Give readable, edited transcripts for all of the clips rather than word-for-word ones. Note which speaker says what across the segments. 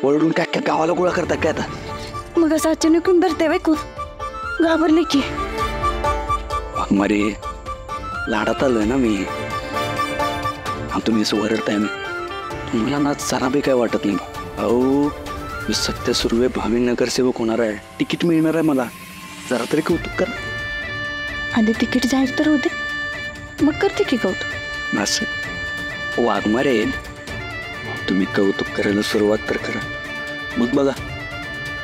Speaker 1: ओरडून काय काय गावाला गोळा करतात काय आता?
Speaker 2: मग असं अचानक येऊन धरते बाई कोण? घाबरले की.
Speaker 1: वाघमारे लाडात आलोय ना मी. तुम्ही असं ओरडताय मी, तुम्हाला ना जरा बी काय वाटत नाही. अहो मी सत्य सुर्वे भावी नगरसेवक होणार आहे, तिकीट मिळणार आहे मला. जरा तरी कौतुक करा.
Speaker 2: आधी तिकीट जाहीर तर होते, मग करते की कौतुक.
Speaker 1: असं वाघमारे, तुम्ही कौतुक करायला सुरुवात तर करा, मग बघा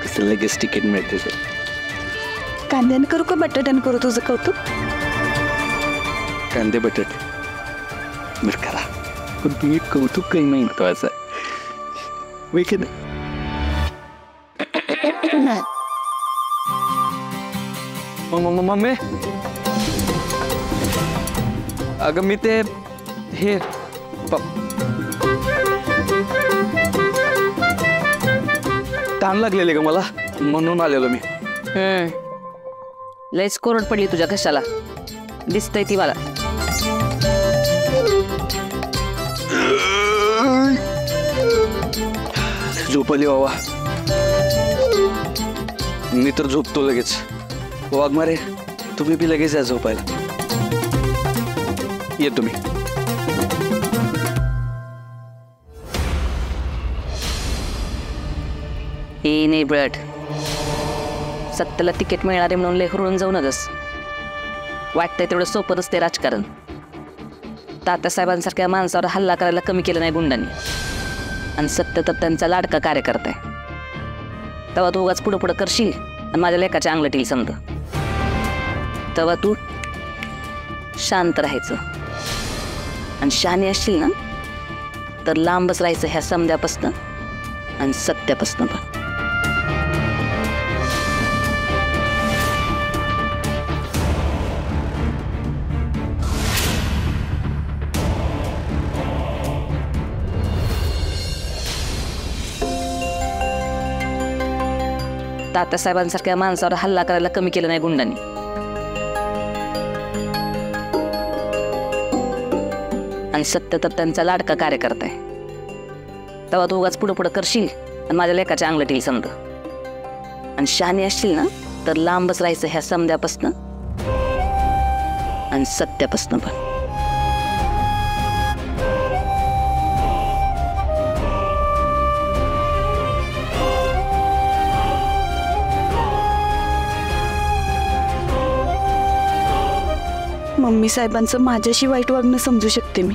Speaker 1: कसं लगेच तिकीट मिळते.
Speaker 2: कांद्यानं करू का बटाट्यानं करू तुझं कौतुक?
Speaker 1: कांदे बटाटे बरं करा, पण तुम्ही कौतुक काही नाही महत्वाचं आहे. मम्मी, अगं मी ते हे ताण लागलेले का मला, म्हणून आलेलो मी.
Speaker 3: लयच कोरड पडली तुझ्या कशाला, दिसतंय ती मला.
Speaker 1: झोपली बाबा, मी तर झोपतो लगेच. वाघमारे तुम्ही बी लगेच या झोपायला. ये तुम्ही.
Speaker 3: हे नाही ब्रट, सत्याला तिकीट मिळणारे म्हणून लेखरून जाऊ नकस. वाटतंय तेवढं सोपं नसते राजकारण. तात्यासाहेबांसारख्या माणसावर हल्ला करायला कमी केलं नाही गुंडांनी. आणि सत्य तर त्यांचा लाडका कार्यकर्ता आहे. तेव्हा तू उगाच पुढं पुढं करशील आणि माझ्या लेकाच्या अंगलट येईल समजा. तेव्हा तू शांत राहायचं आणि शहाणी असशील ना तर लांबच राहायचं ह्या समद्यापासनं आणि सत्यापासनं पण. तात्यासाहेबांसारख्या माणसावर हल्ला करायला कमी केलं नाही गुंडांनी. आणि सत्य तर त्यांचा लाडका कार्यकर्ता आहे. तेव्हा तू उगाच पुढं पुढं करशील आणि माझ्या लेकाच्या अंगलट येईल समजा. आणि शहाणी असशील ना तर लांबच राहायचं ह्या समद्यापासनं आणि सत्यापासनं पण.
Speaker 2: मम्मी साहेबांचं माझ्याशी वाईट वागणं समजू शकते मी,